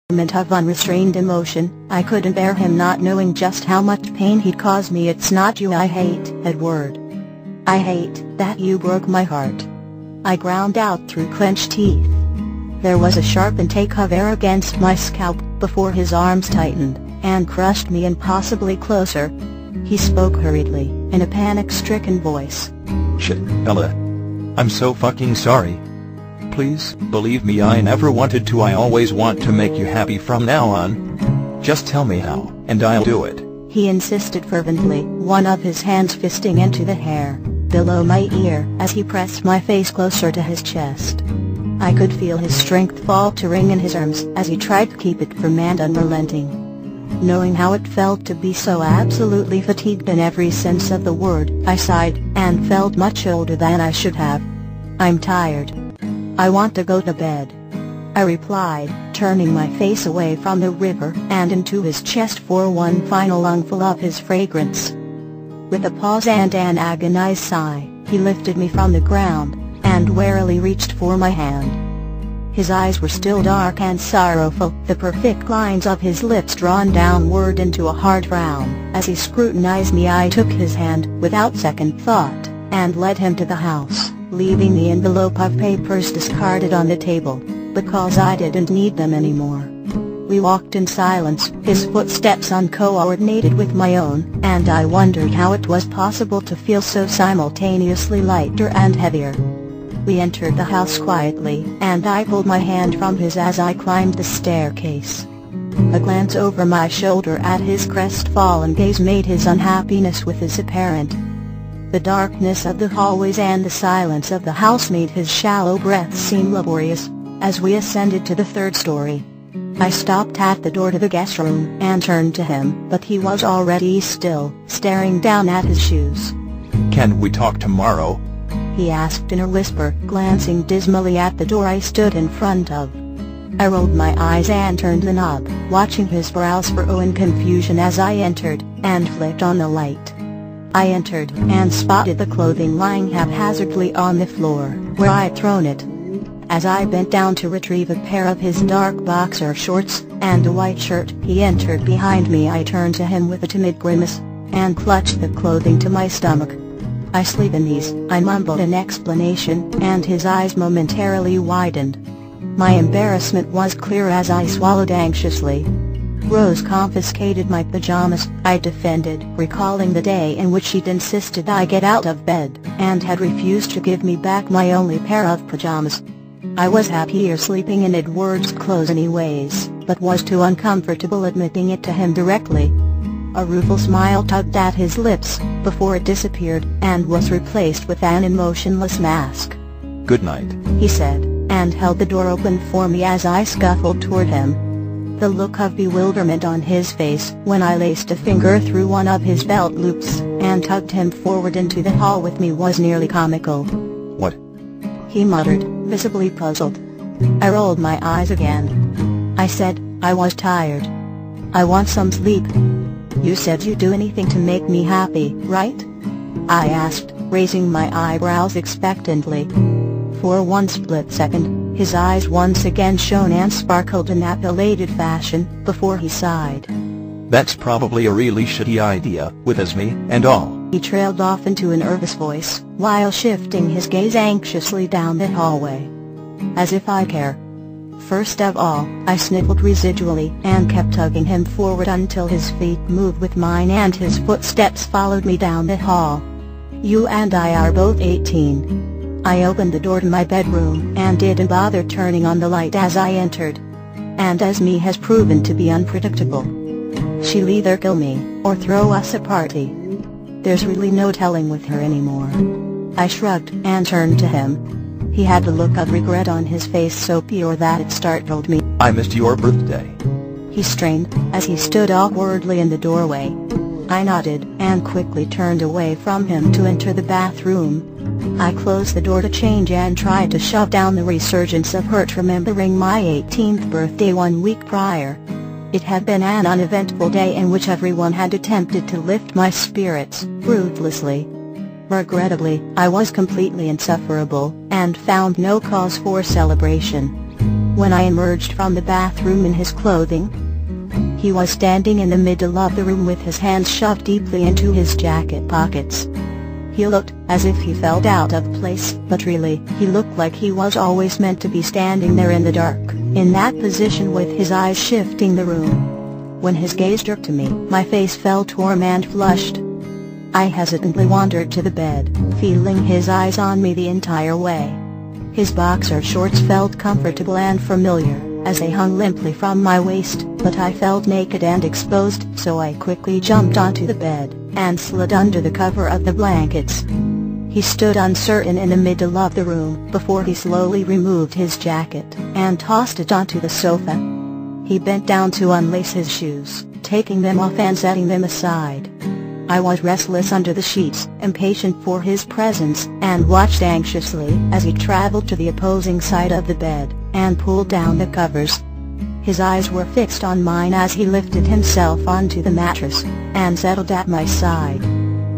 torment of unrestrained emotion. I couldn't bear him not knowing just how much pain he'd caused me. It's not you I hate, Edward. I hate that you broke my heart. I ground out through clenched teeth. There was a sharp intake of air against my scalp before his arms tightened and crushed me impossibly closer. He spoke hurriedly, in a panic-stricken voice. Shit, Ella. I'm so fucking sorry. Please, believe me, I never wanted to. I always want to make you happy from now on. Just tell me how, and I'll do it. He insisted fervently, one of his hands fisting into the hair below my ear as he pressed my face closer to his chest. I could feel his strength faltering in his arms as he tried to keep it firm and unrelenting. Knowing how it felt to be so absolutely fatigued in every sense of the word, I sighed, and felt much older than I should have. I'm tired. I want to go to bed, I replied, turning my face away from the river and into his chest for one final lungful of his fragrance. With a pause and an agonized sigh, he lifted me from the ground and warily reached for my hand. His eyes were still dark and sorrowful, the perfect lines of his lips drawn downward into a hard frown. As he scrutinized me, I took his hand without second thought and led him to the house, leaving the envelope of papers discarded on the table, because I didn't need them anymore. We walked in silence, his footsteps uncoordinated with my own, and I wondered how it was possible to feel so simultaneously lighter and heavier. We entered the house quietly, and I pulled my hand from his as I climbed the staircase. A glance over my shoulder at his crestfallen gaze made his unhappiness with us apparent. The darkness of the hallways and the silence of the house made his shallow breaths seem laborious. As we ascended to the third story, I stopped at the door to the guest room and turned to him, but he was already still, staring down at his shoes. Can we talk tomorrow? He asked in a whisper, glancing dismally at the door I stood in front of. I rolled my eyes and turned the knob, watching his brows furrow in confusion as I entered, and flicked on the light. I entered, and spotted the clothing lying haphazardly on the floor, where I had thrown it. As I bent down to retrieve a pair of his dark boxer shorts, and a white shirt, he entered behind me. I turned to him with a timid grimace, and clutched the clothing to my stomach. I sleep in these, I mumbled an explanation, and his eyes momentarily widened. My embarrassment was clear as I swallowed anxiously. Rose confiscated my pajamas, I defended, recalling the day in which she'd insisted I get out of bed, and had refused to give me back my only pair of pajamas. I was happier sleeping in Edward's clothes anyways, but was too uncomfortable admitting it to him directly. A rueful smile tugged at his lips, before it disappeared, and was replaced with an emotionless mask. Good night, he said, and held the door open for me as I scuffled toward him. The look of bewilderment on his face when I laced a finger through one of his belt loops and tugged him forward into the hall with me was nearly comical. What? He muttered, visibly puzzled. I rolled my eyes again. I said, I was tired. I want some sleep. You said you'd do anything to make me happy, right? I asked, raising my eyebrows expectantly. For one split second, his eyes once again shone and sparkled in that elated fashion, before he sighed. That's probably a really shitty idea, with us me and all. He trailed off into a nervous voice, while shifting his gaze anxiously down the hallway. As if I care. First of all, I sniffled residually and kept tugging him forward until his feet moved with mine and his footsteps followed me down the hall. You and I are both 18. I opened the door to my bedroom and didn't bother turning on the light as I entered. And as me has proven to be unpredictable. She'll either kill me, or throw us a party. There's really no telling with her anymore. I shrugged and turned to him. He had a look of regret on his face so pure that it startled me. I missed your birthday. He strained, as he stood awkwardly in the doorway. I nodded, and quickly turned away from him to enter the bathroom. I closed the door to change and tried to shove down the resurgence of hurt remembering my 18th birthday 1 week prior. It had been an uneventful day in which everyone had attempted to lift my spirits, ruthlessly. Regrettably, I was completely insufferable, and found no cause for celebration. when I emerged from the bathroom in his clothing. He was standing in the middle of the room with his hands shoved deeply into his jacket pockets. He looked as if he felt out of place, but really, he looked like he was always meant to be standing there in the dark, in that position with his eyes shifting the room. When his gaze jerked to me, my face felt warm and flushed. I hesitantly wandered to the bed, feeling his eyes on me the entire way. His boxer shorts felt comfortable and familiar, as they hung limply from my waist, but I felt naked and exposed, so I quickly jumped onto the bed, and slid under the cover of the blankets. He stood uncertain in the middle of the room, before he slowly removed his jacket, and tossed it onto the sofa. He bent down to unlace his shoes, taking them off and setting them aside. I was restless under the sheets, impatient for his presence, and watched anxiously as he traveled to the opposing side of the bed, and pulled down the covers. His eyes were fixed on mine as he lifted himself onto the mattress, and settled at my side.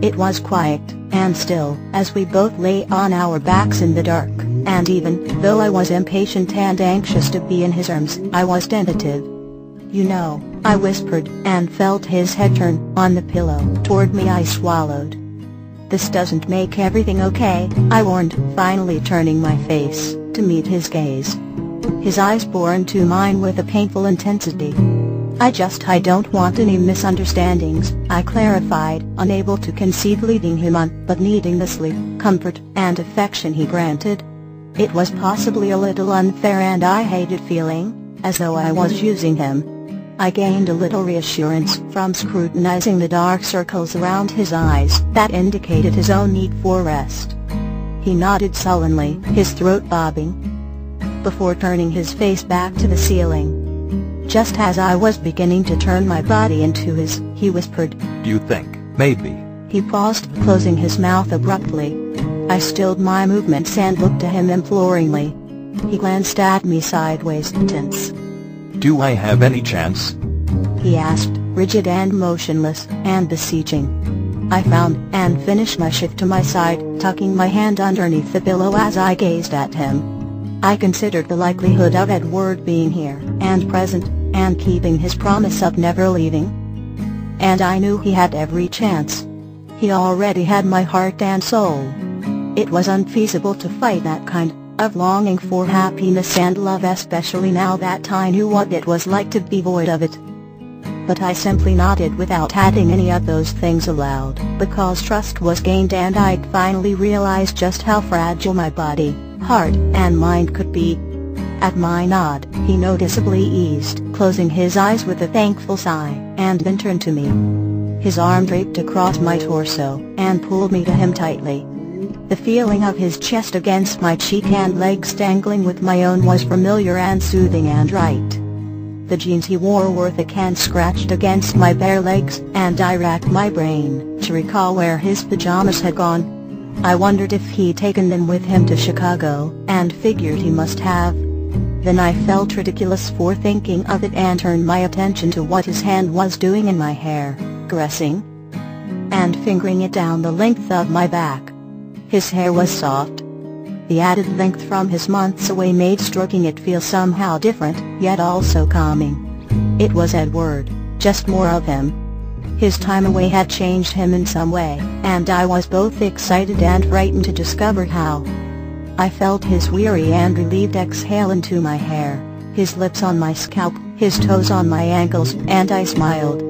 It was quiet, and still, as we both lay on our backs in the dark, and even though I was impatient and anxious to be in his arms, I was tentative. "You know," I whispered, and felt his head turn on the pillow toward me. I swallowed. "This doesn't make everything okay," I warned, finally turning my face to meet his gaze. His eyes bore into mine with a painful intensity. I don't want any misunderstandings," I clarified, unable to concede leading him on, but needing the sleep, comfort, and affection he granted. It was possibly a little unfair, and I hated feeling as though I was using him. I gained a little reassurance from scrutinizing the dark circles around his eyes that indicated his own need for rest. He nodded sullenly, his throat bobbing, before turning his face back to the ceiling. Just as I was beginning to turn my body into his, he whispered, "Do you think, maybe?" He paused, closing his mouth abruptly. I stilled my movements and looked at him imploringly. He glanced at me sideways, tense. "Do I have any chance?" he asked, rigid and motionless, and beseeching. I frowned, and finished my shift to my side, tucking my hand underneath the pillow as I gazed at him. I considered the likelihood of Edward being here, and present, and keeping his promise of never leaving. And I knew he had every chance. He already had my heart and soul. It was unfeasible to fight that kind of longing for happiness and love, especially now that I knew what it was like to be void of it. But I simply nodded without adding any of those things aloud, because trust was gained and I'd finally realized just how fragile my body, heart, and mind could be. At my nod, he noticeably eased, closing his eyes with a thankful sigh, and then turned to me. His arm draped across my torso, and pulled me to him tightly. The feeling of his chest against my cheek and legs dangling with my own was familiar and soothing and right. The jeans he wore were thick and scratched against my bare legs, and I racked my brain to recall where his pajamas had gone. I wondered if he'd taken them with him to Chicago, and figured he must have. Then I felt ridiculous for thinking of it and turned my attention to what his hand was doing in my hair, caressing and fingering it down the length of my back. His hair was soft. The added length from his months away made stroking it feel somehow different, yet also calming. It was Edward, just more of him. His time away had changed him in some way, and I was both excited and frightened to discover how. I felt his weary and relieved exhale into my hair, his lips on my scalp, his toes on my ankles, and I smiled.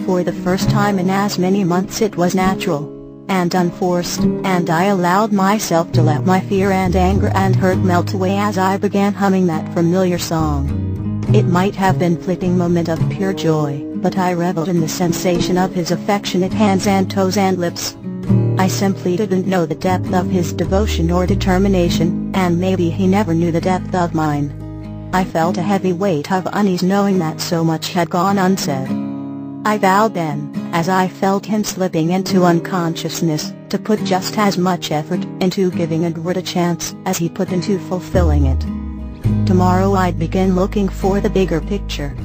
For the first time in as many months it was natural and unforced, and I allowed myself to let my fear and anger and hurt melt away as I began humming that familiar song. It might have been a fleeting moment of pure joy, but I reveled in the sensation of his affectionate hands and toes and lips. I simply didn't know the depth of his devotion or determination, and maybe he never knew the depth of mine. I felt a heavy weight of unease knowing that so much had gone unsaid. I vowed then, as I felt him slipping into unconsciousness, to put just as much effort into giving Edward a chance as he put into fulfilling it. Tomorrow I'd begin looking for the bigger picture.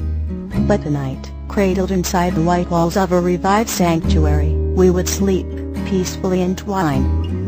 But tonight, cradled inside the white walls of a revived sanctuary, we would sleep, peacefully entwined.